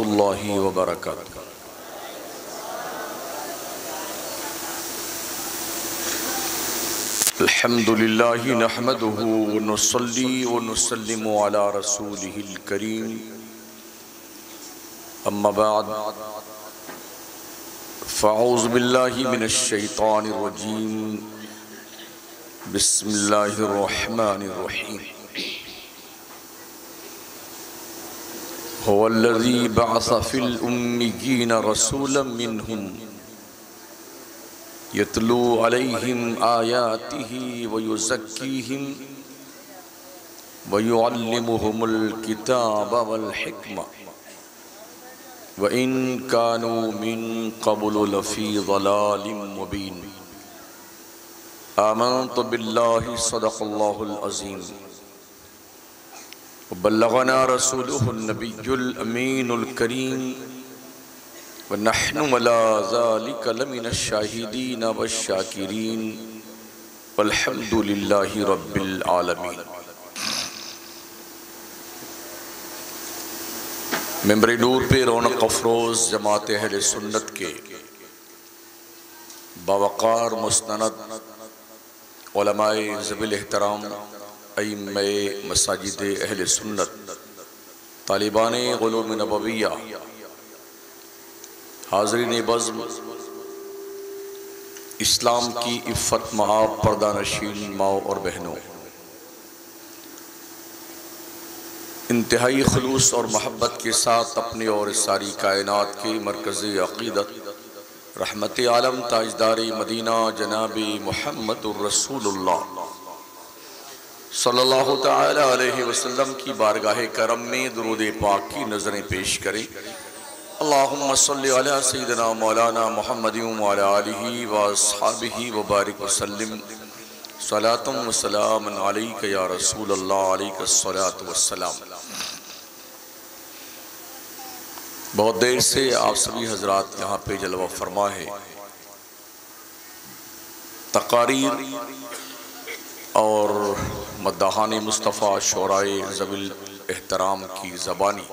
रहमतुल्लाहि व बरकातुहू। अल्हम्दुलिल्लाहि नहमदुहु व नुसल्ली व नुसल्लिमु अला रसूलिहिल करीम। अम्मा बाद फ़अऊज़ु बिल्लाहि मिनश शैतानिर रजीम। बिस्मिल्लाहिर रहमानिर रहीम। हुवल्लज़ी बअस फ़िल उम्मिय्यीना रसूलन मिनहुम यतलू अलैहिम आयातिही व युज़क्कीहिम व युअल्लिमुहुमुल किताब वल हिक्मा व इन कानू मिन क़ब्लु लफ़ी ज़लालिम मुबीन। आमन्तु बिल्लाहि सदक़ल्लाहुल अज़ीम व बल्लगना रसूलुहुन नबियुल अमीनुल करीम व नहनु अला ज़ालिका लमिनश शाहिदीन वश्शाकिरीन वल्हम्दुलिल्लाहि रब्बिल आलमीन। मेंबरे नूर पे रौनक अफरोज़ जमात अहले सुन्नत के बावक़ार मुस्तनद उलमाए ज़वील एहतराम अइम्मे मसाजिद अहले सुन्नत तालिबाने उलूम नबविया हाज़रीन बज़्म इस्लाम की इफ़्फ़त महाब पर्दानशीन माओ और बहनों, इंतहाई खुलूस और मोहब्बत के साथ अपने और सारी कायनात के मरकज़ी अक़ीदत रहमत आलम ताजदारी मदीना जनाबी मुहम्मदुर रसूलुल्लाह सल्लल्लाहु तआला अलैहि वसल्लम की बारगाह करम में दुरूद पाक की नज़रें पेश करें। अल्लाहुम्मा सल्लि अला सय्यिदिना मौलाना मुहम्मदिन व अला आलिहि व अस्हाबिहि व बारिक वसल्लिम सलातुम व सलामुन अलैका या रसूलल्लाह अलैहिस्सलातु वस्सलाम। बहुत देर से आप सभी हजरात यहाँ पे जलवा फरमा है। तकारीर और मद्दाहान मुस्तफ़ा शोराए ज़वील एहतराम की ज़बानी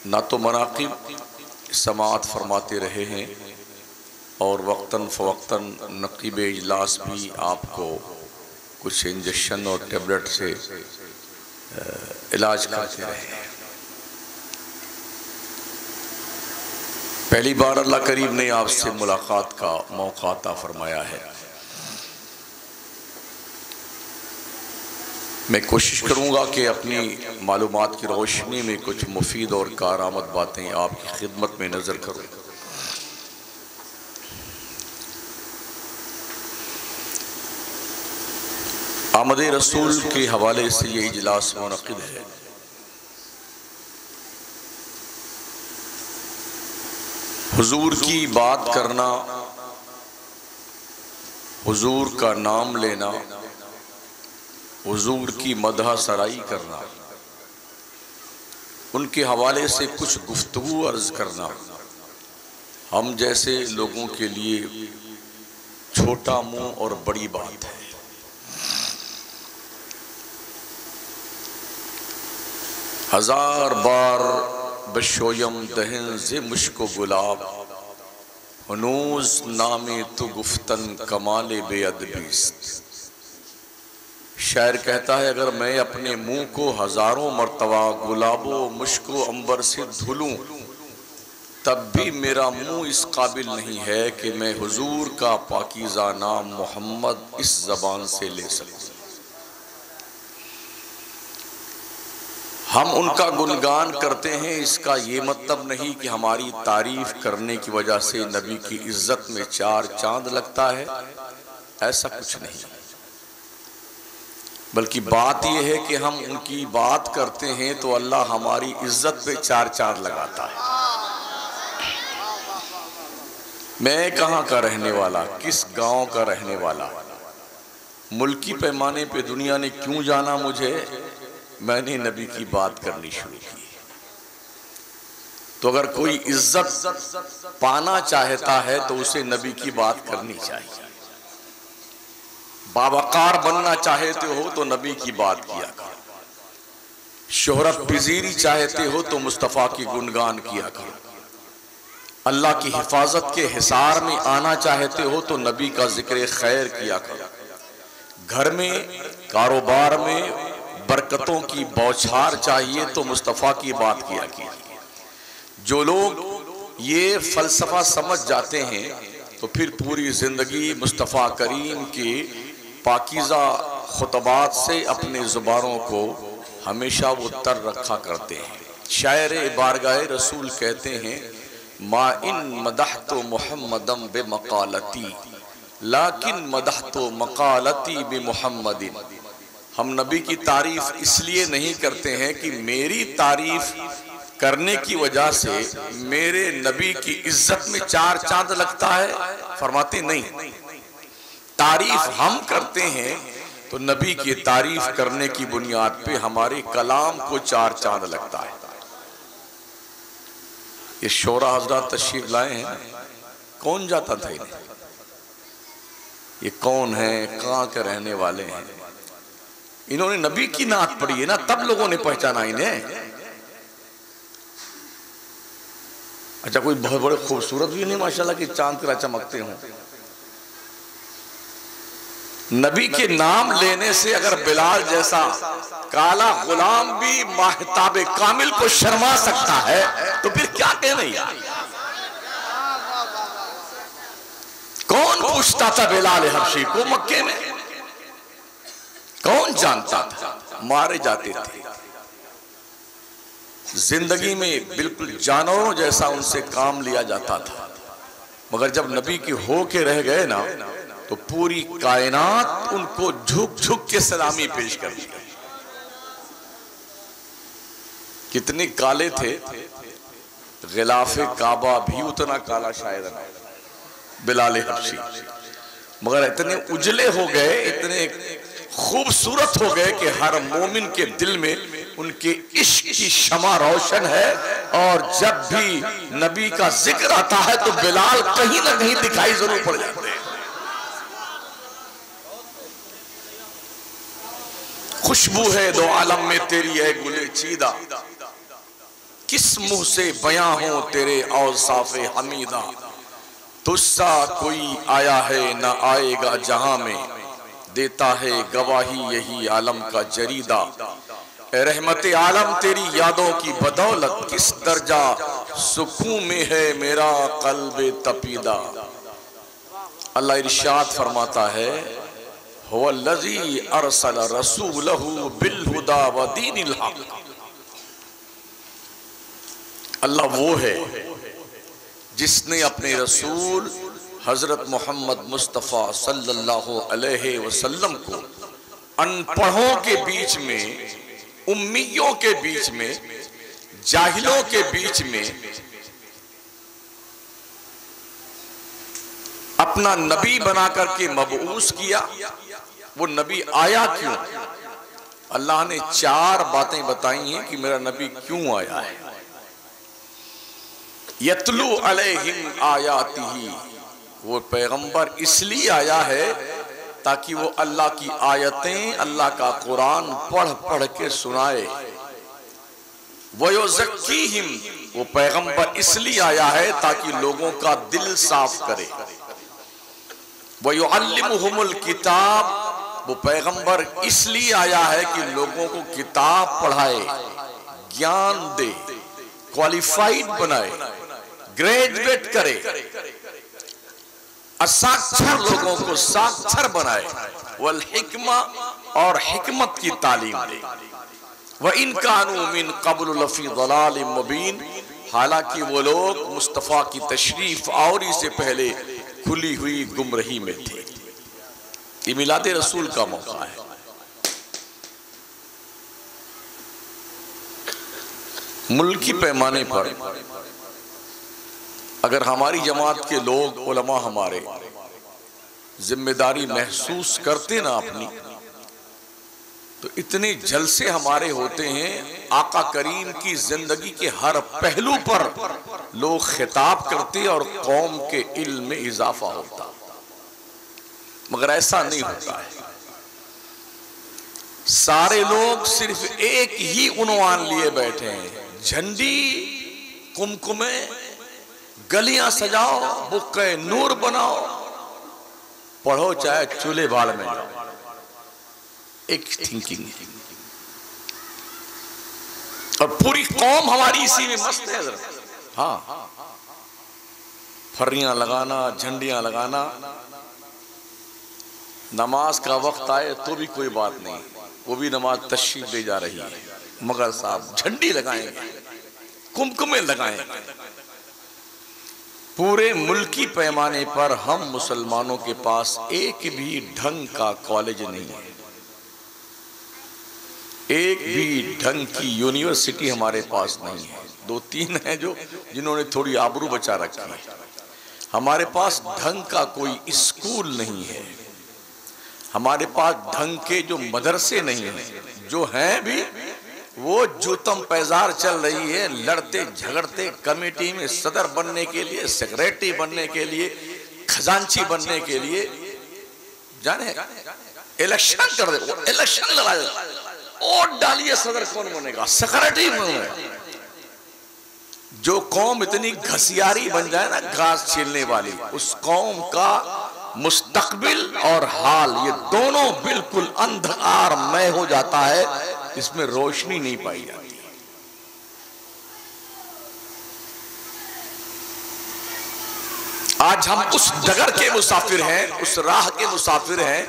ना तो मनाक़िब समाअत फरमाते रहे हैं और वक्तन फ़वक्तन नक़ीब इजलास भी आपको कुछ इंजेक्शन और टेबलेट से इलाज करते रहे हैं। पहली बार अल्लाह करीम ने आपसे मुलाकात का मौका अता फरमाया है। मैं कोशिश करूँगा कि अपनी मालूमात की रोशनी में कुछ मुफीद और कारआमद बातें आपकी खिदमत में नज़र करूँ। आमद रसूल के हवाले से ये इजलास मुनक़िद है। हुजूर की बात करना, हुजूर का नाम लेना, हुजूर की मदह सराई करना, उनके हवाले से कुछ गुफ्तगू अर्ज करना हम जैसे लोगों के लिए छोटा मुंह और बड़ी बात है। हजार बार बशोयम दहन जे मुश्को गुलाब हनूज नामे तो गुफ्तन कमाले बेअदबीस्त। शायर कहता है, अगर मैं अपने मुंह को हजारों मर्तबा गुलाबो मुश्को अंबर से धुलूं तब भी मेरा मुंह इस काबिल नहीं है कि मैं हुजूर का पाकीज़ा नाम मोहम्मद इस जबान से ले सकूं। हम उनका गुणगान करते हैं, इसका ये मतलब नहीं कि हमारी तारीफ करने की वजह से नबी की इज्जत में चार चांद लगता है, ऐसा कुछ नहीं। बल्कि बात यह है कि हम उनकी बात करते हैं तो अल्लाह हमारी इज्जत पे चार चांद लगाता है। मैं कहाँ का रहने वाला, किस गांव का रहने वाला, मुल्की पैमाने पे दुनिया ने क्यों जाना मुझे, मैंने नबी की बात करनी शुरू की। तो अगर कोई इज्जत पाना चाहता है तो उसे नबी की बात करनी चाहिए। बावकार बनना चाहते हो तो नबी की बात किया करो। शोहरत पजीरी चाहते हो तो मुस्तफ़ा की गुणगान किया करो। अल्लाह की हिफाजत के हिसार में आना चाहते हो तो नबी का जिक्र खैर किया करो। घर में कारोबार में बरकतों की बौछार चाहिए तो मुस्तफ़ा की बात किया कीजिए। जो लोग ये फलसफा समझ जाते हैं तो फिर पूरी जिंदगी मुस्तफ़ा करीम के पाकीज़ा खुतबात से अपने ज़ुबानों को हमेशा वो तर रखा करते हैं। शायर बारगाह रसूल कहते हैं, मा इन मदहतो मुहम्मदम बे मकालती लाकिन मदहतो मकालती बे मुहम्मदिन। हम नबी की तारीफ इसलिए नहीं करते हैं कि मेरी तारीफ करने की वजह से मेरे नबी की इज्जत में चार चांद लगता है। फरमाते नहीं, तारीफ हम करते हैं तो नबी की तारीफ करने की बुनियाद पे हमारे कलाम को चार चांद लगता है। ये शोरा हजरत तशरीफ लाए हैं, कौन जाता था इन्हें? ये कौन है, कहाँ के रहने वाले हैं? इन्होंने नबी की नात पढ़ी है ना, तब लोगों ने पहचाना इन्हें। अच्छा, कोई बहुत बड़े खूबसूरत भी नहीं माशाल्लाह कि चांद की तरह चमकते हों। नबी के नाम लेने से अगर बिलाल जैसा काला गुलाम भी माहताब कामिल को शर्मा सकता है तो फिर क्या कहना यार। कौन पूछता था बिलाल हबशी को मक्के में? कौन जानता था? मारे जाते थे। जिंदगी में बिल्कुल जानवरों जैसा उनसे काम लिया जाता था, मगर जब नबी की हो के रह गए ना तो पूरी कायनात उनको झुक झुक के सलामी पेश कर दी। कितने काले थे, गिलाफे काबा भी उतना काला शायद ना बिलाल हबशी, मगर इतने उजले हो गए, इतने खूबसूरत हो गए कि हर मोमिन के दिल में उनके इश्क की शमा रोशन है। और जब भी नबी का जिक्र आता है तो बिलाल कहीं ना कहीं दिखाई जरूर पड़ जाते हैं। खुशबू है दो आलम में तेरी है गुले चीदा, किस मुंह से बयां हो तेरे औसाफे हमीदा। तुझसा कोई आया है ना आएगा जहां में, देता है गवाही यही आलम का जरीदा। ए रहमत आलम तेरी यादों की बदौलत किस दर्जा सुकून में है मेरा कल्बे तपीदा। अल्लाह इरशाद फरमाता है, हुवल्लज़ी अरसल रसूलहु बिल हुदा व दीनिल हक। अल्लाह वो है जिसने अपने रसूल हजरत मोहम्मद मुस्तफ़ा सल्लल्लाहु अलैहि वसल्लम को अनपढ़ों के बीच में, उम्मियों के बीच में, जाहिलों के बीच में अपना नबी बना करके मबऊस किया। वो नबी आया क्यों? अल्लाह ने चार बातें बताई हैं कि मेरा नबी क्यों आया है। यतलू अलैहिम आयातिही, वो पैगंबर इसलिए आया है ताकि वो अल्लाह की आयतें, अल्लाह का कुरान पढ़ पढ़ के सुनाए। वयुज़क्कीहिम, वो पैगंबर इसलिए आया है ताकि लोगों का दिल साफ करे। वयुअल्लिमुहुमुल किताब, वो पैगंबर इसलिए आया है कि लोगों को किताब पढ़ाए, ज्ञान दे, क्वालिफाइड बनाए, ग्रेजुएट करे, असाक्षर लोगों को साक्षर बनाए। वल हिकमा, और हिकमत की तालीम दे। व इन कानू मिन क़ब्ल लफ़ी ज़लालिम मुबीन, हालांकि वो लोग मुस्तफ़ा की तशरीफ आवरी से पहले खुली हुई गुमराही में थे। ये मिलादे रसूल का मौका है। मुल्की पैमाने पर अगर हमारी जमात के लोग, उलमा हमारे जिम्मेदारी महसूस करते ना अपनी, तो इतने जलसे हमारे होते हैं, आका करीम की जिंदगी के हर पहलू पर लोग खिताब करते और कौम के इल्म में इजाफा होता। मगर ऐसा नहीं होता है। सारे लोग सिर्फ एक ही उन्वान लिए बैठे हैं, झंडी कुमकुमे, गलियां सजाओ, बुक्के नूर बनाओ, पढ़ो चाहे चूल्हे भाड़ में जाओ। एक थिंकिंग, और पूरी कौम हमारी इसी में मस्त है। हाँ, फर्रियां लगाना, झंडियां लगाना, नमाज का वक्त आए तो भी कोई बात नहीं, वो भी नमाज तशरीफ ले जा रही है, मगर साहब झंडी लगाएंगे, कुमकुमे लगाएंगे। पूरे मुल्की पैमाने पर हम मुसलमानों के पास एक भी ढंग का कॉलेज नहीं है, एक भी ढंग की यूनिवर्सिटी हमारे पास नहीं है। 2-3 हैं जो जिन्होंने थोड़ी आबरू बचा रखी है। हमारे पास ढंग का कोई स्कूल नहीं है, हमारे पास ढंग के जो मदरसे नहीं हैं, जो हैं भी वो जूतम पैजार चल रही है, लड़ते झगड़ते कमेटी में सदर बनने के लिए, सेक्रेटरी बनने के लिए, खजांची बनने के लिए, जाने इलेक्शन कर दे, इलेक्शन लड़ा दे, वोट डालिए, सदर कौन बनेगा, सेक्रेटरी बनेगा। जो कौम इतनी घसियारी बन जाए ना, घास छीलने वाली, उस कौम का मुस्तकबिल और हाल ये दोनों बिल्कुल अंधकारमय हो जाता है, इसमें रोशनी नहीं पाई जाती। आज हम उस डगर के मुसाफिर हैं, उस राह के मुसाफिर हैं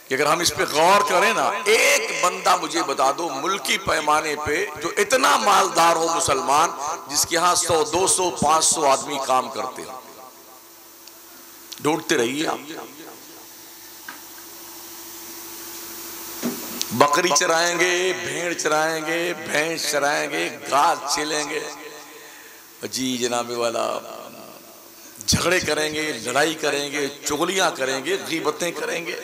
कि अगर हम इस पे गौर करें ना, एक बंदा मुझे बता दो मुल्की पैमाने पे जो इतना मालदार हो मुसलमान, जिसके यहां 100, 200, 500 आदमी काम करते हो, ढूंढते रहिए आप। बकरी चराएंगे, भेड़ चराएंगे, भैंस चराएंगे, घास छिलेंगे, जी जनाबे वाला, झगड़े करेंगे, लड़ाई करेंगे, चुगलियां करेंगे, गीबतें करेंगे।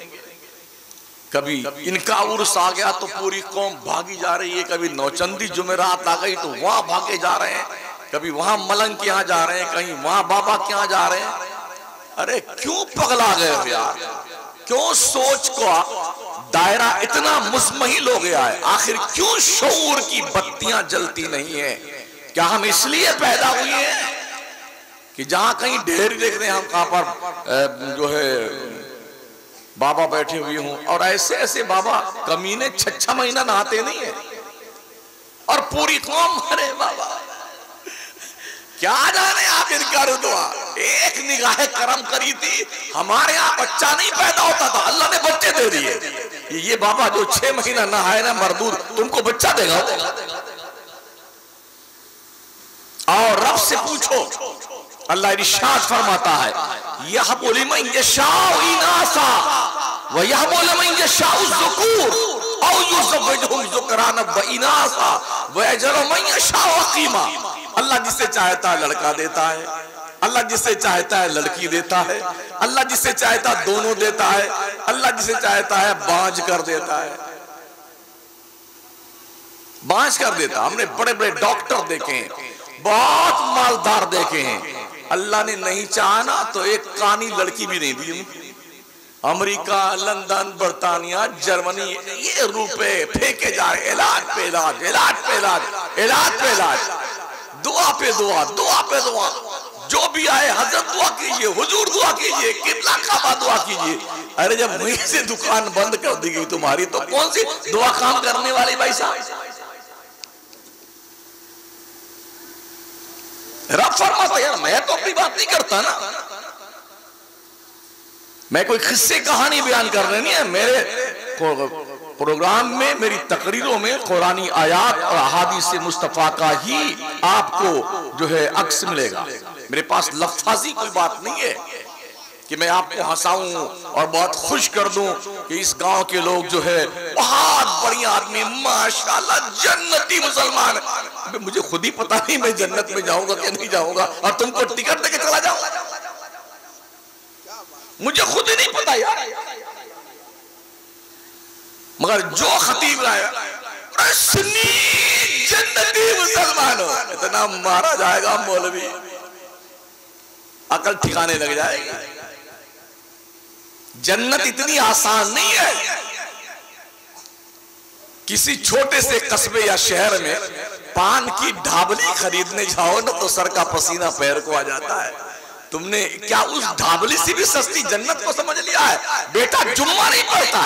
कभी इनका उर्स आ गया तो पूरी कौम भागी जा रही है, कभी नौचंदी जुमेरात आ गई तो वहां भागे जा रहे हैं, कभी वहां मलंग के यहाँ जा रहे हैं, कहीं वहां बाबा के यहाँ जा रहे हैं। अरे क्यों पगला गए हो यार, क्यों सोच को दायरा इतना मुस्महिल हो गया है, आखिर क्यों शऊर की बत्तियां जलती नहीं है? क्या हम इसलिए पैदा हुए हैं कि जहां कहीं ढेर देख रहे हैं हम, कहां पर जो है बाबा बैठे हुए हों, और ऐसे ऐसे बाबा कमीने 6 महीना नहाते नहीं है, और पूरी कौम, अरे बाबा क्या जाने आप इनका रुतबा। एक निगाह करम करी थी, हमारे यहाँ बच्चा नहीं पैदा होता था, अल्लाह ने बच्चे दे दिए। ये बाबा जो 6 महीना नहाए ना मरदूर, तुमको बच्चा देगा। और रब से पूछो, अल्लाह इरशाद फरमाता है, यह बोली मैं यशाउ इनासा व यह बोले मैं यशाउ ज़ुकूर औ युज़व्विजुहुम ज़ुकरान व इनासा व यजअलु मैं यशाउ अक़ीमा। अल्लाह जिसे चाहता है लड़का देता है, अल्लाह जिसे चाहता है लड़की देता है, अल्लाह जिसे चाहता है दोनों देता है, अल्लाह जिसे चाहता है बांझ कर देता है, बांझ कर देता। हमने बड़े बड़े डॉक्टर देखे हैं, बहुत मालदार देखे हैं, अल्लाह ने नहीं चाहा ना तो एक कानी लड़की भी नहीं दी। अमेरिका, लंदन, बर्तानिया, जर्मनी, ये रुपए फेंके जा रहे, इलाज पे इलाज, इलाज पे इलाज, इलाज पे इलाज, दुआ पे दुआ, दुआ पे दुआ। जो भी आए हजरत दुआ कीजिए, हुजूर दुआ कीजिए, किबला काबा दुआ कीजिए। अरे जब वहीं से दुकान बंद कर दी गई तुम्हारी, तो कौन सी दुआ काम करने वाली भाई साहब? रब फरमाता यार, मैं तो अपनी बात नहीं करता ना, मैं कोई किस्से कहानी बयान कर रहे नहीं है। मेरे प्रोग्राम में, मेरी तकरीरों में कुरानी आयात और अहादीस मुस्तफा का ही आपको जो है अक्स मिलेगा। मेरे पास लफ्ज़ी कोई बात नहीं है कि मैं आपको हंसाऊं और बहुत खुश कर दूं कि इस गांव के लोग जो है बहुत बढ़िया आदमी, माशाल्लाह जन्नती मुसलमान। मुझे खुद ही पता नहीं मैं जन्नत में जाऊंगा कि नहीं जाऊंगा, और तुमको टिकट देके चला जाऊंगा, मुझे खुद ही नहीं पता यार। मगर जो खतीब लाया, जन्नती मुसलमान हो, इतना मारा जाएगा मौलवी, अकल ठिकाने लग जाएगी। जन्नत इतनी आसान नहीं है। किसी छोटे से कस्बे या शहर में पान की ढाबली खरीदने जाओ ना तो सर का पसीना पैर को आ जाता है। तुमने क्या उस ढाबली से भी सस्ती जन्नत को समझ लिया है? बेटा जुम्मा नहीं पड़ता,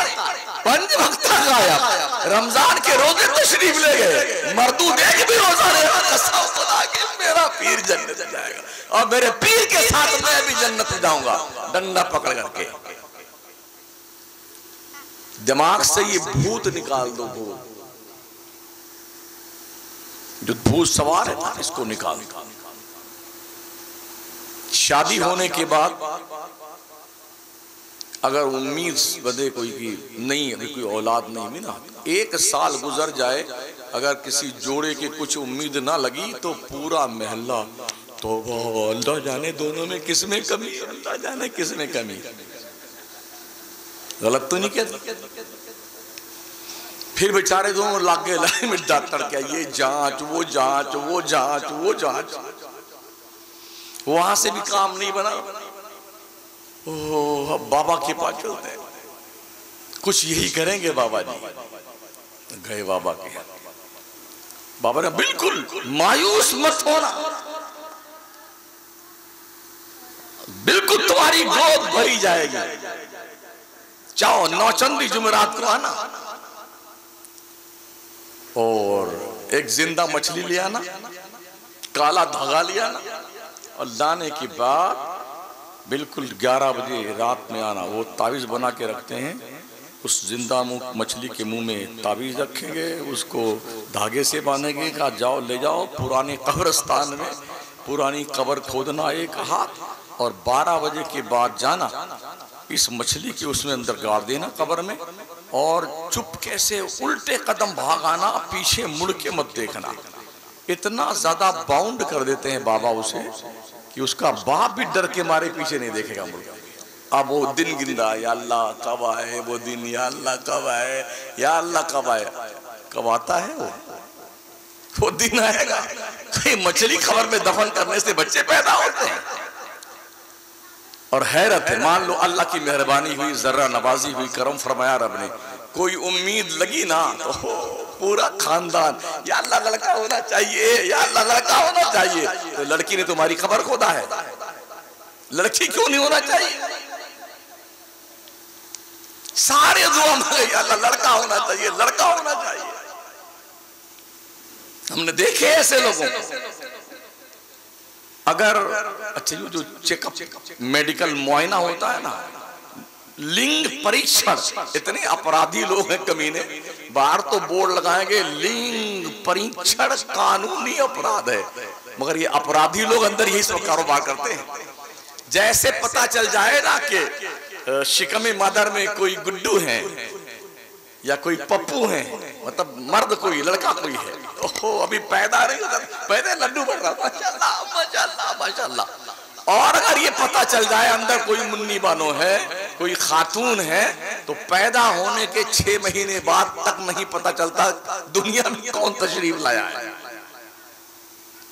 पंज वक्त गायब, रमजान के रोजे तशरीफ ले गए, मर्दू देख भी रोजा रहेगा, कसम खुदा की मेरा पीर जन्नत जाएगा और मेरे पीर के साथ मैं भी जन्नत जाऊंगा, डंडा पकड़ करके। दिमाग से ये भूत निकाल दो, भूत जो भूत सवार है ना, इसको निकाल दो। शादी होने के बाद अगर उम्मीद बदे कोई की नहीं, अभी कोई औलाद नहीं मिला, 1 साल गुजर जाए, अगर किसी जोड़े के कुछ उम्मीद ना लगी तो पूरा महल्ला तो अल्लाह जाने दोनों में किस में कमी, अल्लाह जाने किस में कमी। गलत तो नहीं कहते? फिर बेचारे दोनों लाग गए लाइन में, डॉक्टर क्या ये जांच वो जांच वो जांच वो जांच, वहां से भी काम नहीं बना। ओह, अब बाबा के पास चलते हैं, कुछ यही करेंगे बाबा जी। गए बाबा के, बाबा ने बिल्कुल मायूस मत होना, बिल्कुल तुम्हारी गोद भरी जाएगी, चाहो नौचंदी जुमेरात को आना और एक जिंदा मछली ले आना, काला धागा ले आना और लाने के बाद बिल्कुल 11 बजे रात में आना। वो तावीज़ बना के रखते हैं, उस जिंदा मछली के मुंह में तावीज़ रखेंगे, उसको धागे से बांधेंगे, कहा जाओ ले जाओ पुराने कब्रिस्तान में, पुरानी कब्र खोदना एक हाथ, और 12 बजे के बाद जाना, इस मछली के उसमें अंदर गाड़ देना कब्र में, और चुपके से उल्टे कदम भाग आना, पीछे मुड़ के मत देखना। इतना ज्यादा बाउंड कर देते हैं बाबा उसे कि उसका बाप भी डर के मारे पीछे नहीं देखेगा मुड़ के। अब वो दिन गिंदा, या अल्लाह कब आए वो दिन, या अल्लाह कब आए, या अल्लाह कब आए। कब आता है वो दिन आएगा। कहीं मछली कब्र में दफन करने से बच्चे पैदा होते हैं। और हैरत है, मान लो अल्लाह की मेहरबानी हुई, जर्रा नवाजी हुई, करम फरमाया रब ने, कोई उम्मीद लगी ना तो पूरा खानदान या अल्लाह लड़का होना चाहिए, या अल्लाह लड़का होना चाहिए। तो लड़की ने तुम्हारी खबर खोदा है, लड़की क्यों नहीं होना चाहिए? सारे दुआ मांगे अल्लाह लड़का होना चाहिए, लड़का होना चाहिए। हमने देखे ऐसे लोगों को। अगर अच्छा ये जो चेकअप मेडिकल मुआयना होता है ना, लिंग परीक्षण, इतने अपराधी लोग हैं कमीने, बाहर तो बोर्ड लगाएंगे लिंग परीक्षण कानूनी अपराध है, मगर ये अपराधी लोग अंदर यही सब कारोबार करते हैं। जैसे पता चल जाए ना कि शिकमे मादर में कोई गुड्डू है या कोई पप्पू है, मतलब मर्द कोई लड़का कोई है, ओहो अभी पैदा नहीं होता, पहले लड्डू बन रहा, माशाल्लाह माशाल्लाह माशाल्लाह। और अगर ये पता चल जाए अंदर कोई मुन्नी बानो है, कोई खातून है, तो पैदा होने के 6 महीने बाद तक नहीं पता चलता दुनिया में कौन तशरीफ लाया है।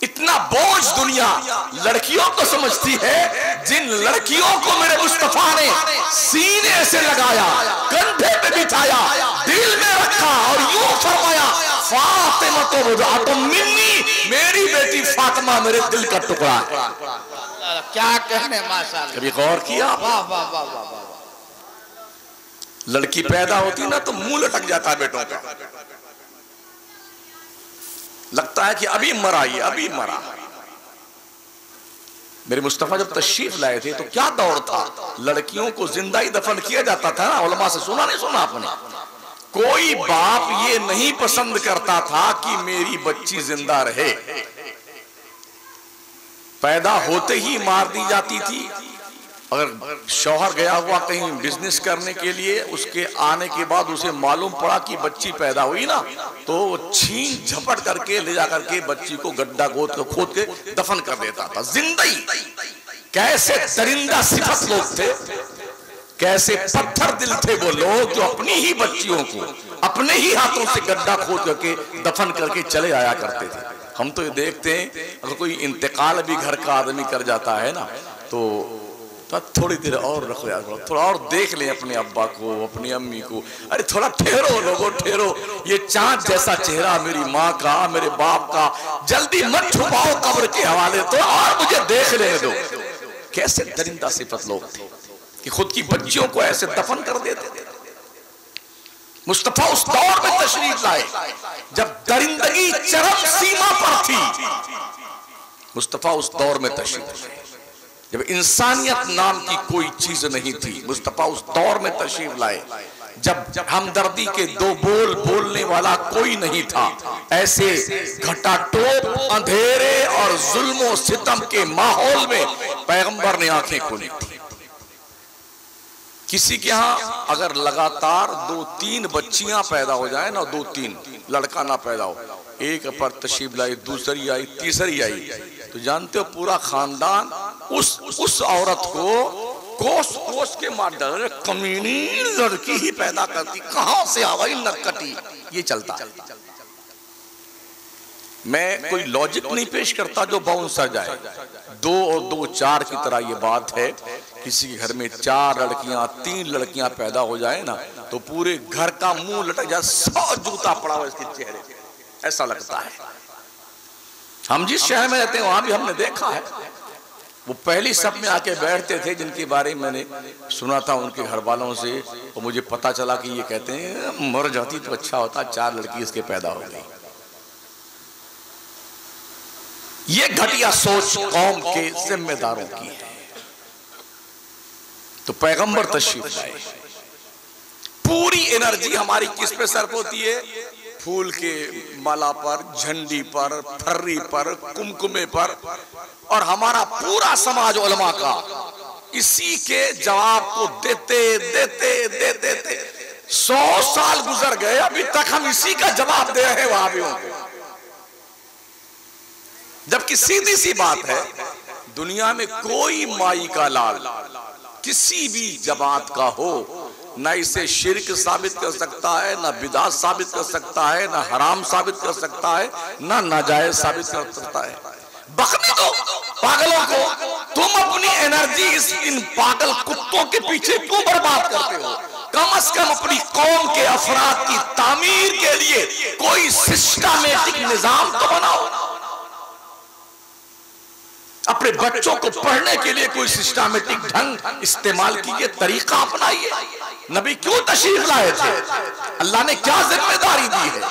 इतना बोझ दुनिया लड़कियों को समझती है, जिन लड़कियों को मेरे मुस्तफा ने सीने से लगाया, कंधे पे बिठाया, दिल में रखा और यूं फरमाया फातिमा तो मिन्नी, मेरी बेटी फातिमा मेरे दिल का टुकड़ा है। क्या कहने माशाअल्लाह। कभी गौर किया? वाह वाह वाह वाह। लड़की पैदा होती ना तो मुंह लटक जाता है बेटों का, लगता है कि अभी मरा, ये अभी मरा। मेरे मुस्तफा जब तशरीफ लाए थे तो क्या दौर था, लड़कियों को जिंदा ही दफन किया जाता था ना। उलमा से सुना नहीं सुना आपने? कोई बाप ये नहीं पसंद करता था कि मेरी बच्ची जिंदा रहे, पैदा होते ही मार दी जाती थी। अगर शौहर गया हुआ कहीं बिजनेस करने के लिए, उसके आने के बाद उसे मालूम पड़ा कि बच्ची पैदा हुई ना, तो छीन झपट करके ले जा करके बच्ची को गड्ढा खोद के दफन कर देता था जिंदा ही। कैसे दरिंदा सिफत लोग थे, कैसे पत्थर दिल थे वो लोग जो अपनी ही बच्चियों को अपने ही हाथों से गड्ढा खोद करके दफन करके चले आया करते थे। हम तो ये देखते हैं अगर कोई इंतकाल भी घर का आदमी कर जाता है ना, तो तो थोड़ी देर और रखो यार, थोड़ा और देख लें अपने अब्बा को, अपनी अम्मी को। अरे थोड़ा ठहरो लोगो, ठहरो। ये चांद जैसा चेहरा मेरी माँ का, मेरे बाप का, जल्दी मत छुपाओ कब्र के हवाले, तो और मुझे देख लेने दो। कैसे दरिंदा सिफत लोग थे कि खुद की बच्चियों को ऐसे दफन कर देते थे। मुस्तफा उस दौर में तशरीफ लाए जब दरिंदगी चरम सीमा पर थी। मुस्तफा उस दौर में तशरीफ लाए जब इंसानियत नाम की कोई चीज नहीं थी। मुस्तफा उस दौर में तशरीफ लाए जब हमदर्दी के दो बोल बोलने वाला कोई नहीं था। ऐसे घटाटोप अंधेरे और जुल्म सितम के माहौल में पैगंबर ने आंखें खोली थी। किसी के यहाँ अगर लगातार 2-3 बच्चियां पैदा हो जाए ना, 2-3 लड़का ना पैदा हो, एक पर तशरीफ लाई, दूसरी आई, तीसरी आई, तो जानते हो पूरा खानदान उस औरत को कोस कोस के मार डाले। कमीनी लड़की ही पैदा करती, कहां से आ गई नक्कटी, ये चलता। मैं कोई लॉजिक नहीं पेश करता जो बाउंस आ जाए। 2 और 2 4 की तरह ये बात है। किसी के घर में 4 लड़कियां 3 लड़कियां पैदा हो जाए ना, तो पूरे घर का मुंह लटक जाए, 100 जूता पड़ा हुआ इसके चेहरे पे, ऐसा लगता है। हम जिस शहर में रहते हैं वहां भी हमने देखा है। वो पहली सब में आके बैठते थे जिनके बारे में मैंने सुना था उनके घर वालों से, और मुझे पता चला कि ये कहते हैं मर जाती तो अच्छा होता, 4 लड़की इसके पैदा हो गई। ये घटिया सोच कौम के जिम्मेदारों की है। तो पैगंबर तशरीफ लाए, पूरी एनर्जी हमारी किस पे सर्फ होती है? फूल के माला पर, झंडी पर, फर्री पर, कुमकुमे पर, और हमारा पूरा समाज उलमा का इसी के जवाब को देते देते देते देते 100 साल गुजर गए, अभी तक हम इसी का जवाब दे रहे हैं वहाबियों को। जबकि सीधी सी बात है, दुनिया में कोई माई का लाल किसी भी जमात का हो, ना इसे शिर्क साबित कर सकता है, ना बिदात साबित कर सकता है, ना हराम साबित कर सकता है, ना नाजायज साबित कर सकता है। बकने दो पागलों को। तुम अपनी एनर्जी इन पागल कुत्तों के पीछे क्यों बर्बाद करते हो? कम से कम अपनी कौम के अफराद की तामीर के लिए कोई सिस्टमेटिक निजाम तो बनाओ। अपने बच्चों को पढ़ने के लिए कोई सिस्टमेटिक ढंग इस्तेमाल कीजिए, तरीका अपनाइए। नबी क्यों तशरीफ लाए थे? अल्लाह ने क्या जिम्मेदारी दी है?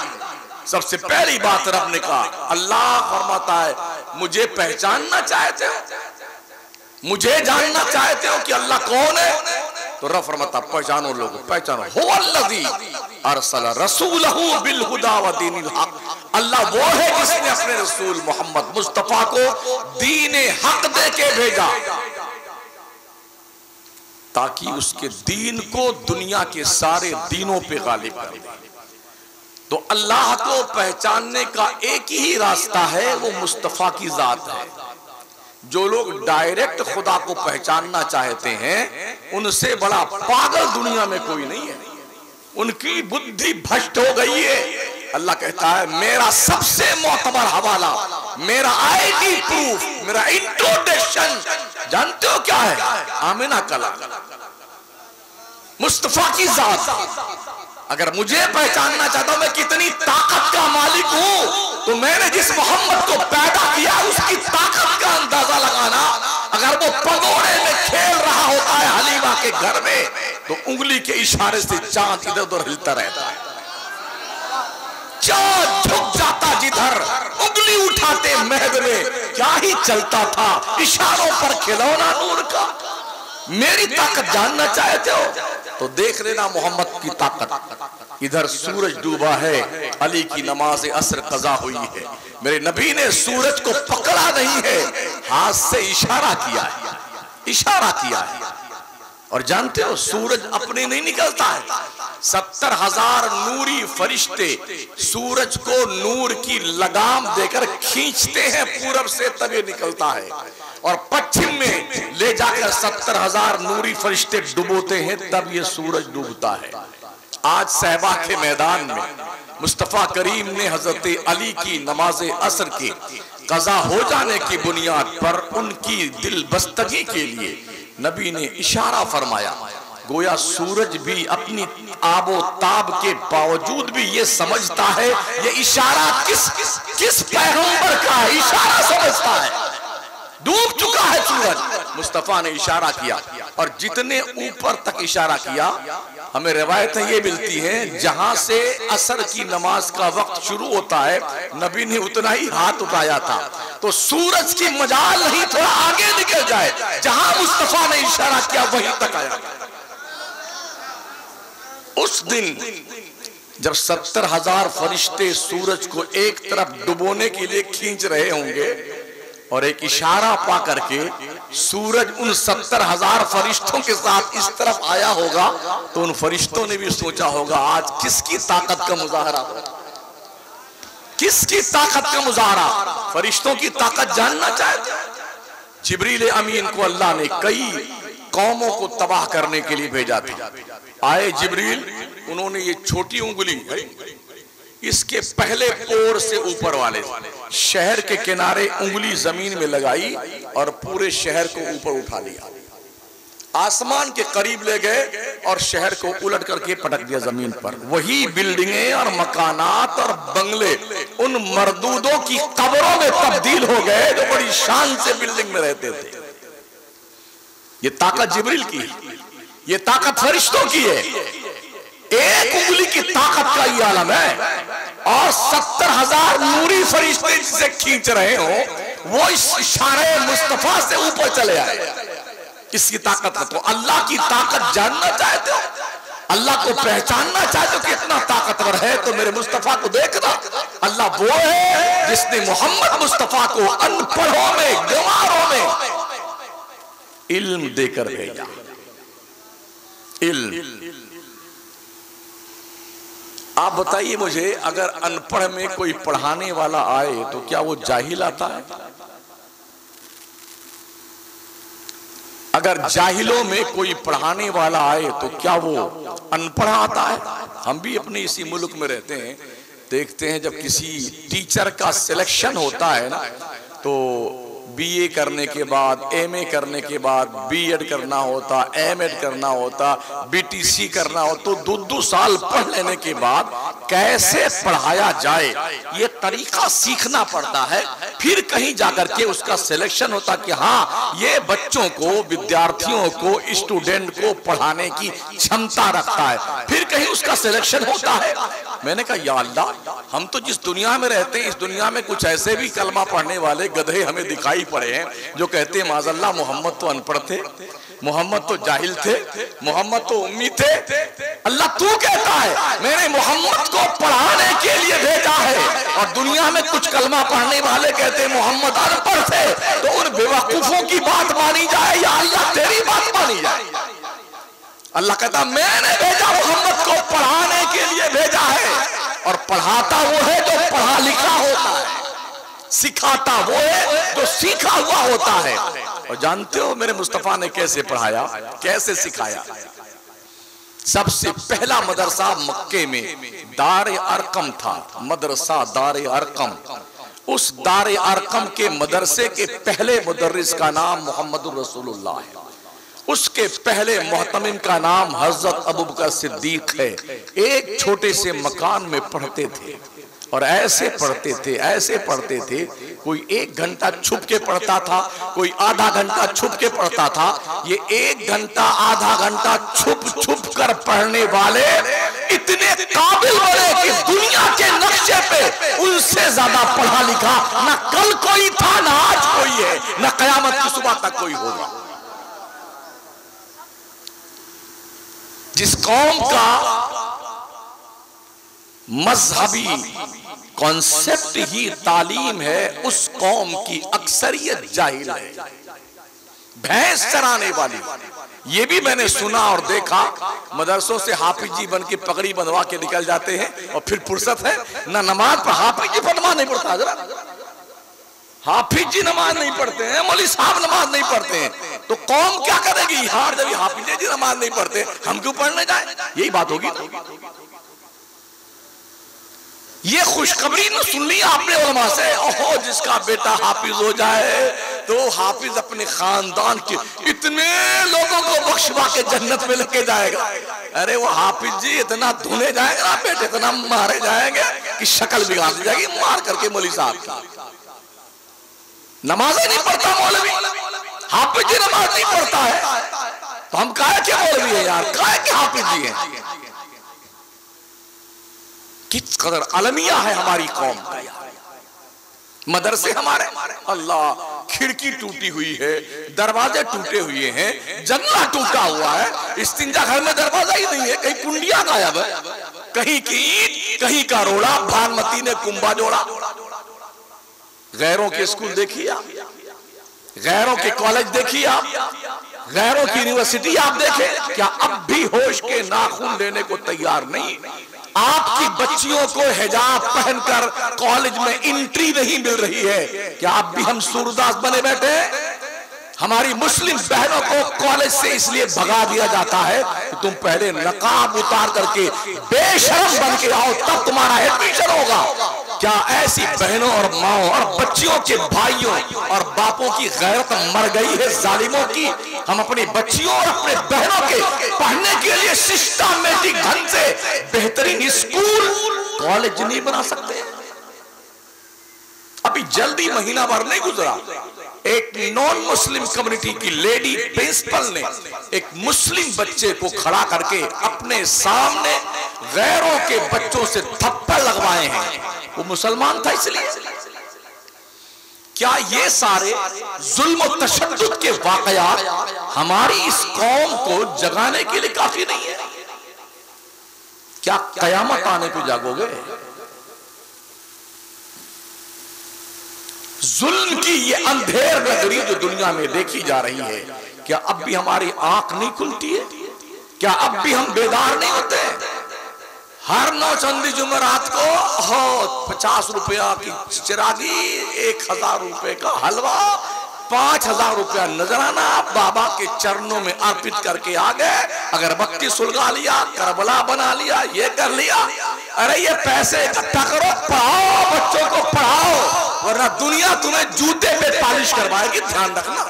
सबसे पहली बात रब ने कहा, अल्लाह फरमाता है मुझे पहचानना चाहते हो, मुझे जानना चाहते हो कि अल्लाह कौन है? तो रब फरमाता पहचानो लोगों, पहचानो। हुवल्लज़ी अरसला रसूलहू बिल हुदा व दीनिल हक। अल्लाह वो है जिसने अपने रसूल मोहम्मद मुस्तफा को दीन हक दे के भेजा, ताकि उसके दीन को दुनिया के सारे दीनों पे गालिब कर दे। तो अल्लाह को पहचानने का एक ही रास्ता है, वो मुस्तफा की जात है। जो लोग डायरेक्ट खुदा को पहचानना चाहते हैं, उनसे बड़ा पागल दुनिया में कोई नहीं है। उनकी बुद्धि भ्रष्ट हो गई है। अल्लाह कहता है मेरा सबसे मोतबर हवाला, मेरा आईडी प्रूफ, मेरा इंट्रोडक्शन जानते हो क्या है? आमिना कलाम, मुस्तफा की जात। अगर मुझे पहचानना चाहता हूं मैं कितनी ताकत का मालिक हूं, तो मैंने जिस मोहम्मद को पैदा किया उसकी ताकत का अंदाजा लगाना। अगर वो पगोड़े में खेल रहा होता है हलीमा के घर में, तो उंगली के इशारे से चांद इधर उधर हिलता रहता है। चांद झुक जाता जिधर, उंगली उठाते महद में क्या ही चलता था, इशारों पर खिलौना नूर का। मेरी ताकत जानना चाहते हो तो देख लेना मोहम्मद की ताकत। इधर सूरज डूबा है, अली की नमाज असर कज़ा हुई है, मेरे नबी ने सूरज को पकड़ा नहीं है, हाथ से इशारा किया है, इशारा किया है। और जानते हो सूरज अपने नहीं निकलता है, 70,000 नूरी फरिश्ते सूरज को नूर की लगाम देकर खींचते हैं पूरब से, तभी निकलता है। और पश्चिम में ले जाकर 70,000 नूरी फरिश्ते डुबोते हैं, तब ये सूरज डूबता है। आज सहबा के मैदान में मुस्तफा करीम ने हजरत अली की नमाज असर के कज़ा हो जाने की बुनियाद पर उनकी दिल बस्तगी के लिए नबी ने इशारा फरमाया, गोया सूरज भी अपनी आबो ताब के बावजूद भी ये समझता है ये इशारा किस पैगंबर का है, इशारा समझता है। डूब चुका है सूरज, मुस्तफा ने इशारा किया और जितने ऊपर तक इशारा किया, हमें रिवायतें ये मिलती हैं जहां से असर की नमाज का वक्त शुरू होता है नबी ने उतना ही हाथ उठाया था, तो सूरज की मजाल नहीं थोड़ा आगे निकल जाए, जहां मुस्तफा ने इशारा किया वहीं तक आया। उस दिन जब 70,000 फरिश्ते सूरज को एक तरफ डुबोने के लिए खींच रहे होंगे और एक इशारा पा करके सूरज उन 70,000 फरिश्तों के साथ इस तरफ आया होगा, तो उन फरिश्तों ने भी सोचा होगा आज किसकी ताकत का मुजाहरा, किसकी ताकत का मुजाहरा। फरिश्तों की ताकत जानना चाहते। जिब्रील अमीन को अल्लाह ने कई कौमों को तबाह करने के लिए भेजा था। आए जिब्रील, उन्होंने ये छोटी उंगली इसके पहले पोर से ऊपर वाले शहर के किनारे उंगली जमीन में लगाई और पूरे शहर को ऊपर उठा लिया, आसमान के करीब ले गए और शहर को उलट करके पटक दिया जमीन पर। वही बिल्डिंगें और मकानात और बंगले उन मरदूदों की कब्रों में तब्दील हो गए जो बड़ी शान से बिल्डिंग में रहते थे। ये ताकत जिब्रील की, ये ताकत फरिश्तों की है। एक उंगली की ताकत का ये आलम है और 70,000 नूरी फरिश्ते जिसे खींच रहे हो वो इस इशारे मुस्तफा से ऊपर चले आए। इसकी ताकत है। तो अल्लाह की ताकत जानना चाहते हो, अल्लाह को पहचानना चाहते हो कि इतना ताकतवर है, तो मेरे मुस्तफा को देखना। अल्लाह वो है जिसने मोहम्मद मुस्तफा को अनपढ़ों में, गंवारों में इल्म देकर भेजा। इल्म, आप बताइए मुझे, अगर अनपढ़ में कोई पढ़ाने वाला आए तो क्या वो जाहिल आता है? अगर जाहिलों में कोई पढ़ाने वाला आए तो क्या वो अनपढ़ आता है? हम भी अपने इसी मुल्क में रहते हैं, देखते हैं जब किसी टीचर का सिलेक्शन होता है ना, तो बीए करने के बाद, एमए करने के बाद बीएड करना होता, एमएड करना होता, बीटीसी करना हो, तो 2-2 साल पढ़ लेने के बाद कैसे पढ़ाया जाए ये तरीका सीखना पड़ता है। फिर कहीं जाकर के उसका सिलेक्शन होता कि हाँ ये बच्चों को, विद्यार्थियों को, स्टूडेंट को पढ़ाने की क्षमता रखता है, फिर कहीं उसका सिलेक्शन होता है। मैंने कहा या अल्लाह, हम तो जिस दुनिया में रहते हैं इस दुनिया में कुछ ऐसे भी कलमा पढ़ने वाले गधे हमें दिखाई पड़े हैं जो कहते हैं माज़अल्लाह मोहम्मद तो अनपढ़ थे, मोहम्मद तो जाहिल थे, मोहम्मद तो उम्मी थे। अल्लाह तू कहता है मैंने मोहम्मद को पढ़ाने के लिए भेजा है, और दुनिया में कुछ कलमा पढ़ने वाले कहते हैं मोहम्मद अनपढ़ थे, तो उन बेवकूफों की बात मानी जाए या अल्लाह तेरी बात मानी जाए? अल्लाह कहता मैंने भेजा, मोहम्मद को पढ़ाने के लिए भेजा है, और पढ़ाता वो है जो पढ़ा लिखा होता है, सिखाता वो है जो सीखा हुआ होता है। और जानते हो मेरे मुस्तफा ने कैसे पढ़ाया, कैसे सिखाया? सबसे पहला मदरसा मक्के में दार अरकम था, मदरसा दार अरकम। उस दार अरकम के मदरसे के पहले मुदर्रिस का नाम मोहम्मदुर रसूलुल्लाह है। उसके पहले मोहतमिम का नाम हजरत अबू बकर सिद्दीक है। एक छोटे से मकान में पढ़ते थे और ऐसे पढ़ते थे, ऐसे पढ़ते थे। कोई 1 घंटा छुप के पढ़ता था, कोई आधा घंटा छुप के पढ़ता था। ये 1 घंटा आधा घंटा छुप छुप कर पढ़ने वाले इतने काबिल बने कि दुनिया के नक्शे पे उनसे ज्यादा पढ़ा लिखा ना कल कोई था, ना आज कोई है, ना कयामत की सुबह तक कोई होगा। जिस कौम का मजहबी कॉन्सेप्ट ही तालीम है, उस कौम की अक्सरियत जाहिल है, भैंस चराने वाली। ये भी मैंने सुना और देखा, मदरसों से हाफिज जी बन के पगड़ी बंधवा के निकल जाते हैं और फिर फुर्सत है ना नमाज पर। हाफिज जी पर नमाज नहीं पढ़ता, जरा हाफिज जी नमाज नहीं पढ़ते हैं, मौलवी साहब नमाज नहीं पढ़ते हैं, तो कौम क्या करेगी यार? जब हाफिज जी नमाज नहीं पढ़ते हम क्यों पढ़ने जाए? यही बात होगी। ये खुशखबरी न सुन ली आपने उलमा से, ओहो जिसका बेटा हाफिज हो जाए तो हाफिज अपने खानदान के इतने लोगों को बख्शवा के जन्नत में लेके जाएगा। अरे वो हाफिज जी इतना धुने जाएगा ना बेटे, इतना मारे जाएंगे कि शक्ल बिगाड़ दी जाएगी मार करके मौलवी साहब की। नमाज नहीं पढ़ता मौलवी, हाफिज जी नमाज नहीं पढ़ता है तो हम काहे के मौलवी है यार, काहे के हाफिज जी हैं। किस कदर अलमिया है हमारी कौम का यार। मदरसे हमारे, अल्लाह खिड़की टूटी हुई है, दरवाजे टूटे हुए हैं, जंगला टूटा हुआ है, इस्तिंजा घर में दरवाजा ही नहीं है, कहीं कुंडिया गायब है, कहीं की ईंट कहीं का रोड़ा, भानुमती ने कुंभा जोड़ा। गैरों के स्कूल देखिए आप, गैरों के कॉलेज देखिए आप, गैरों की यूनिवर्सिटी आप देखें, क्या अब भी होश के नाखून लेने को तैयार नहीं। आपकी बच्चियों को हिजाब पहनकर कॉलेज में एंट्री नहीं मिल रही है, क्या अब भी हम सूरदास बने बैठे हैं। हमारी मुस्लिम बहनों को कॉलेज से इसलिए भगा दिया जाता है कि तुम पहले नकाब उतार करके बेशरम बन के आओ तब तुम्हारा एडमिशन होगा। क्या ऐसी बहनों और माओ और बच्चियों के भाइयों और बापों की गैरत मर गई है जालिमों की। हम अपनी बच्चियों और अपने बहनों के पढ़ने के लिए सिस्टमैटिक ढंग से बेहतरीन स्कूल कॉलेज नहीं बना सकते। अभी जल्दी महीना भर नहीं गुजरा, एक नॉन मुस्लिम कम्युनिटी की लेडी प्रिंसिपल ने एक मुस्लिम बच्चे को खड़ा करके अपने सामने गैरों के बच्चों से थप्पड़ लगवाए हैं। वो मुसलमान था इसलिए। क्या ये सारे जुल्म और तशद्दुद के वाकयात हमारी इस कौम को जगाने के लिए काफी नहीं है? क्या कयामत आने पे जागोगे? जुल्म की ये अंधेर नगरी जो दुनिया में देखी जा रही है, क्या अब भी हमारी आंख नहीं खुलती है? क्या अब भी हम बेदार नहीं होते? हर नौचंदी जुमेरात को 50 रुपया की चिरागी, 1000 रुपए का हलवा, 5000 रुपया नजराना बाबा के चरणों में अर्पित करके आ गए। अगरबत्ती सुलगा लिया, करबला बना लिया, ये कर लिया। अरे ये पैसे इकट्ठा करो, पढ़ाओ बच्चों को, पढ़ाओ, वरना दुनिया तुम्हें जूते पे पालिश करवाएगी। ध्यान रखना,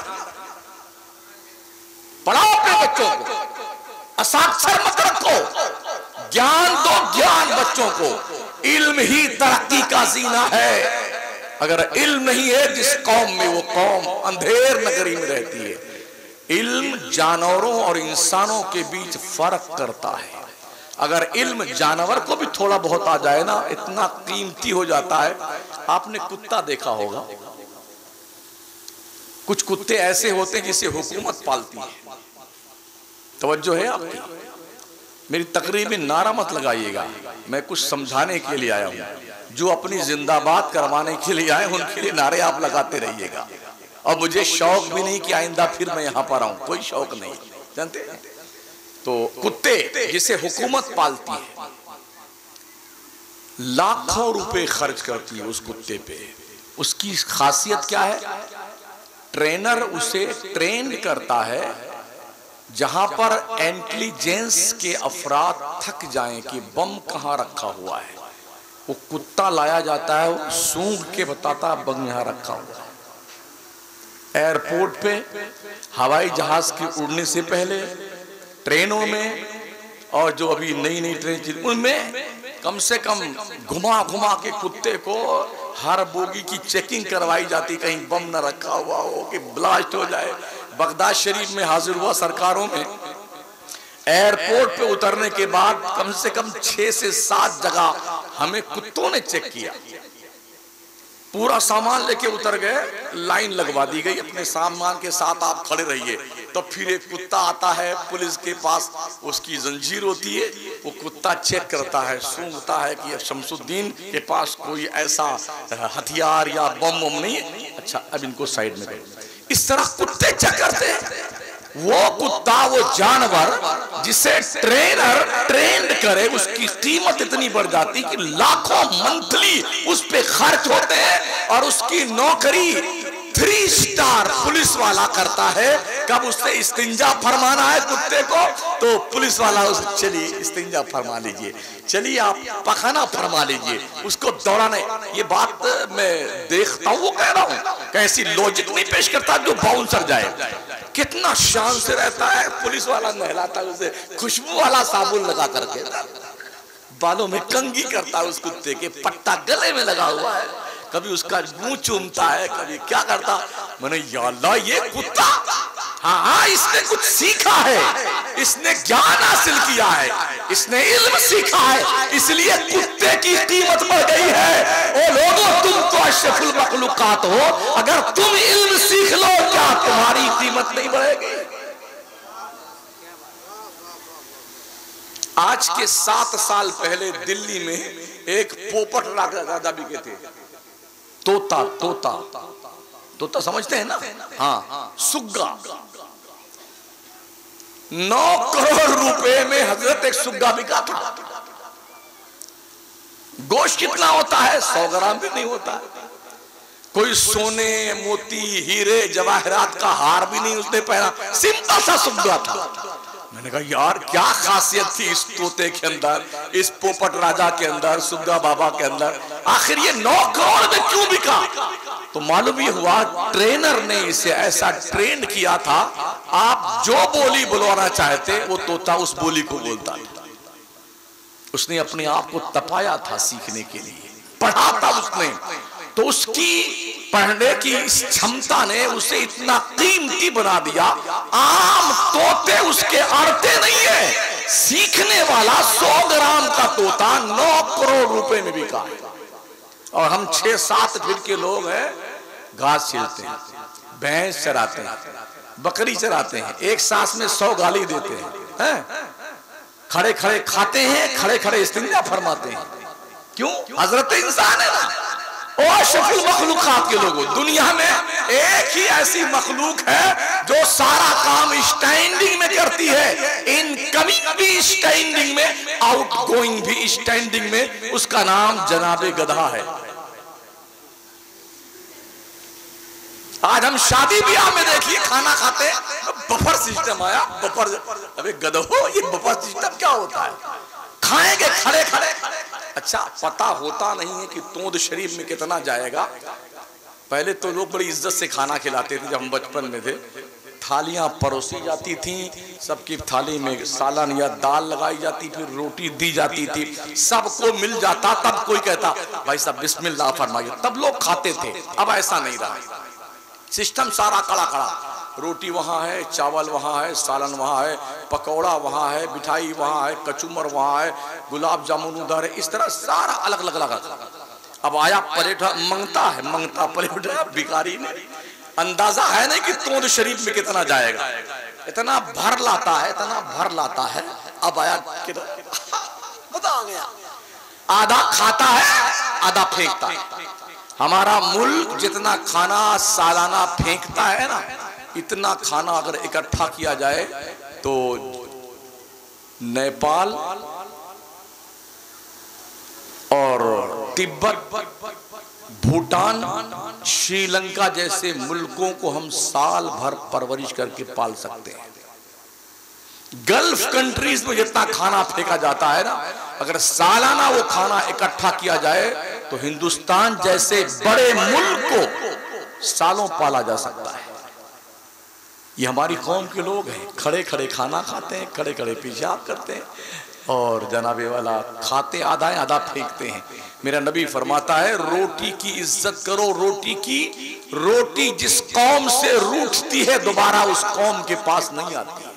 पढ़ाओ अपने बच्चों को, असाक्षर मत रखो, ज्ञान दो, ज्ञान बच्चों को। इल्म ही तरक्की का जीना है। अगर इल्म नहीं है जिस कौम में, वो कौम अंधेर नगरी में रहती है। इल्म जानवरों और इंसानों के बीच फर्क करता है। अगर इल्म जानवर को भी थोड़ा बहुत आ जाए ना, इतना कीमती हो जाता है। आपने कुत्ता देखा होगा, कुछ कुत्ते ऐसे होते हैं जिसे हुकूमत पालती है। तवज्जो है आपकी? मेरी तकरीर में नारा मत लगाइएगा, मैं कुछ समझाने के लिए आया हूं। जो अपनी जिंदाबाद करवाने के लिए आए उनके लिए नारे आप लगाते रहिएगा। और मुझे शौक भी नहीं कि आइंदा फिर मैं यहां पर आऊं, कोई शौक नहीं, जानते हैं? तो कुत्ते जिसे हुकूमत पालती है, लाखों रुपए खर्च करती है उस कुत्ते पे। उसकी खासियत क्या है? ट्रेनर उसे ट्रेन करता है जहां पर इंटेलिजेंस के अफराद थक जाएं कि बम कहां रखा हुआ है, वो कुत्ता लाया जाता है, वो सूंघ के बताता है बम यहां रखा हुआ है। एयरपोर्ट पे, हवाई जहाज के उड़ने से पहले, ट्रेनों में, और जो अभी नई नई ट्रेन उनमें कम से कम घुमा घुमा के कुत्ते को हर बोगी की चेकिंग करवाई जाती, कहीं बम न रखा हुआ हो कि ब्लास्ट हो जाए। बगदाद शरीफ में हाजिर हुआ सरकारों में, एयरपोर्ट पे उतरने के बाद कम से कम 6 से 7 जगह हमें कुत्तों ने चेक किया। पूरा सामान लेके उतर गए, लाइन लगवा दी गई, अपने सामान के साथ आप खड़े रहिए। तो फिर एक कुत्ता आता है पुलिस के पास, उसकी जंजीर होती है, वो कुत्ता चेक करता है, सूंघता है कि शमसुद्दीन के पास कोई ऐसा हथियार या बम वम नहीं है। अच्छा, अब इनको साइड में करो। इस तरह कुत्ते चेक करते हैं। वो कुत्ता, वो जानवर जिसे ट्रेनर ट्रेंड करे, उसकी कीमत इतनी बढ़ जाती कि लाखों मंथली उस पे खर्च होते हैं। और उसकी नौकरी 3 स्टार पुलिस पुलिस वाला करता है, कब उससे इस्तिंजा फरमाना है कुत्ते को, तो पुलिस वाला उसे चलिए इस्तिंजा फरमा लीजिए, चलिए आप पखाना फरमा लीजिए, उसको दौड़ाने। ये बात मैं देखता हूँ, वो कह रहा हूँ, कैसी लॉजिक नहीं पेश करता जो बाउंसर जाए, कितना शान से रहता है। पुलिस वाला नहलाता है उसे, खुशबू वाला साबुन लगा करके, बालों में कंघी करता है उस कुत्ते के, पट्टा गले में लगा हुआ है, कभी उसका मुंह चूमता है, कभी क्या करता। मैंने या अल्लाह, ये कुत्ता, हाँ इसने कुछ सीखा है, इसने ज्ञान हासिल किया है, इसने इल्म सीखा है, इसलिए कुत्ते की कीमत बढ़ गई है। ओ लोगों, तुम तो अशरफुल मखलूकात हो, अगर तुम इल्म सीख लो, क्या तुम्हारी कीमत नहीं बढ़ेगी? आज के 7 साल पहले दिल्ली में एक पोपट राजा बिके थे, तोता तोता तोता समझते हैं ना? हाँ, सुग्गा। 9 करोड़ रुपए में हजरत एक सुग्गा बिका था। गोश्त कितना होता है? 100 ग्राम भी नहीं होता है। कोई सोने मोती हीरे जवाहरात का हार भी नहीं उसने पहना, सिंपल सा सुग्गा था। मैंने कहा यार क्या खासियत थी इस तोते के अंदर, इस पोपट राजा के अंदर, सुग्गा बाबा के अंदर, आखिर ये 9 करोड़ में क्यों बिका? तो मालूम ये हुआ, ट्रेनर ने इसे ऐसा ट्रेन किया था, आप जो बोली बुलवाना चाहते वो तोता उस बोली को बोलता था। उसने अपने आप को तपाया था सीखने के लिए, पढ़ा था उसने, तो उसकी पढ़ने की इस क्षमता ने उसे इतना कीमती बना दिया। आम तोते उसके अड़ते नहीं है, सीखने वाला 100 ग्राम का तोता 9 करोड़ रुपए में बिका है। और हम 6-7 फिर के लोग हैं, घास छीलते हैं, भैंस चराते हैं, बकरी चराते हैं, एक सांस में 100 गाली देते हैं, खड़े खड़े खाते हैं, खड़े खड़े इस्तिंजा फरमाते हैं। क्यों? हजरत इंसान है ना। और शफील मखलूकात के लोगों, दुनिया में एक ही ऐसी मखलूक है जो सारा काम स्टैंडिंग में करती है, इनकमिंग भी स्टैंडिंग में, आउटगोइंग भी स्टैंडिंग में, उसका नाम जनाबे गधा है। आज हम शादी ब्याह में देखिए खाना खाते, बफर सिस्टम आया, बफर। अबे गधो, ये बफर सिस्टम क्या होता है? खाएंगे खड़े खड़े। अच्छा, पता होता नहीं है कि तोंद शरीफ में कितना जाएगा। पहले तो लोग बड़ी इज्जत से खाना खिलाते थे, जब हम बचपन में थे, थालियां परोसी जाती थी, सबकी थाली में सालन या दाल लगाई जाती, फिर रोटी दी जाती थी, सबको मिल जाता। तब कोई कहता भाई साहब बिस्मिल्लाह फरमाइए, तब लोग खाते थे। अब ऐसा नहीं रहा, सिस्टम सारा कड़ा कड़ा, रोटी वहाँ है, चावल वहाँ है, सालन वहाँ है, पकौड़ा वहाँ है, मिठाई वहाँ है, कचूमर वहाँ है, गुलाब जामुन उधर है, इस तरह सारा अलग अलग लगा। अब आया पलेठा, मंगता है, मंगता पलेठा भिखारी ने, अंदाजा है नहीं कि तोंद शरीफ में कितना जाएगा, इतना भर लाता है, इतना भर लाता है। अब आया बता गया, आधा खाता है, आधा फेंकता है। हमारा मुल्क जितना खाना सालाना फेंकता है ना, इतना खाना अगर इकट्ठा किया जाए तो नेपाल और तिब्बत, भूटान, श्रीलंका जैसे मुल्कों को हम साल भर परवरिश करके पाल सकते हैं। गल्फ कंट्रीज में जितना खाना फेंका जाता है ना, अगर सालाना वो खाना इकट्ठा किया जाए तो हिंदुस्तान जैसे बड़े मुल्क को सालों पाला जा सकता है। ये हमारी कौम के लोग हैं, खड़े खड़े खाना खाते हैं, खड़े खड़े पेशाब करते हैं, और जनाबे वाला खाते आधा है, आधा फेंकते हैं। मेरा नबी फरमाता है रोटी की इज्जत करो, रोटी की, रोटी जिस कौम से रूठती है दोबारा उस कौम के पास नहीं आती।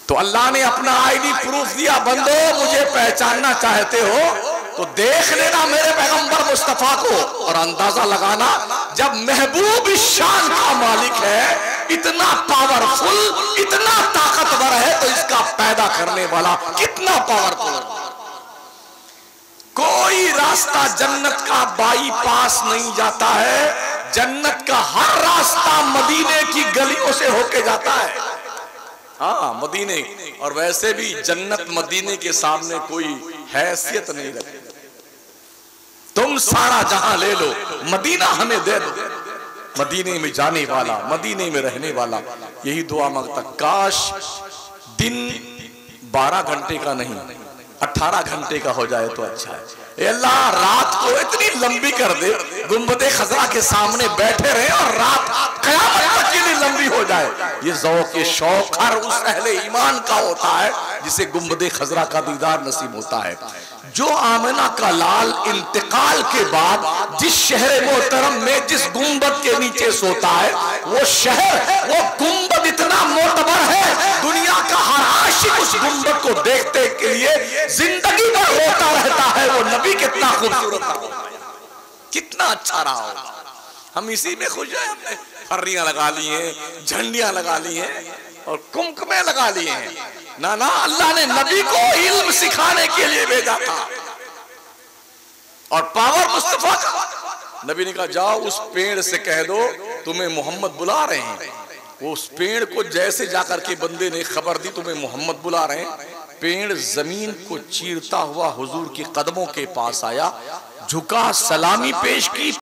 तो अल्लाह ने अपना आईडी प्रूफ दिया, बंदो मुझे पहचानना चाहते हो तो देख लेना मेरे पैगंबर मुस्तफा को, और अंदाजा लगाना जब महबूब शान का मालिक है, इतना पावरफुल, इतना ताकतवर है, तो इसका पैदा करने वाला कितना पावरफुल। कोई रास्ता जन्नत का बाईपास नहीं जाता है, जन्नत का हर रास्ता मदीने की गलियों से होके जाता है। हाँ मदीने, और वैसे भी जन्नत मदीने के सामने कोई हैसियत नहीं रखती। तुम सारा जहां ले लो, मदीना हमें दे दो। मदीने में जाने वाला, मदीने में रहने वाला यही दुआ मांगता, काश दिन 12 घंटे का नहीं 18 घंटे का हो जाए तो अच्छा है। ए अल्लाह, रात को इतनी लंबी कर दे, गुंबदे खजरा के सामने बैठे रहे और रात क़यामत तक के लिए लंबी हो जाए। ये ज़ौक़ शौक़ हर उस अहले ईमान का होता है जिसे गुंबदे खजरा का दीदार नसीब होता है। जो आमिना का लाल इंतकाल के बाद जिस शहर मोहतरम में जिस गुंबद के नीचे सोता है, वो शहर, वो गुंबद इतना मोतबर है, दुनिया का हर आशिक उस गुंबद को देखने के लिए जिंदगी भर रोता रहता है। वो नबी कितना खूबसूरत था, कितना अच्छा रहा हो। हम इसी में खुश हैं, हमने फर्रियां लगा ली हैं, झंडियां लगा ली हैं और कुमकुमे लगा लिए हैं। ना ना, अल्लाह ने नबी को इल्म सिखाने के लिए भेजा था और पावर मुस्तफा का। नबी ने कहा, जाओ उस पेड़ से कह दो तुम्हें मोहम्मद बुला रहे हैं। वो उस पेड़ को जैसे जाकर के बंदे ने खबर दी तुम्हें मोहम्मद बुला रहे हैं, पेड़ जमीन को चीरता हुआ हुजूर के कदमों के पास आया, झुका, सलामी पेश की,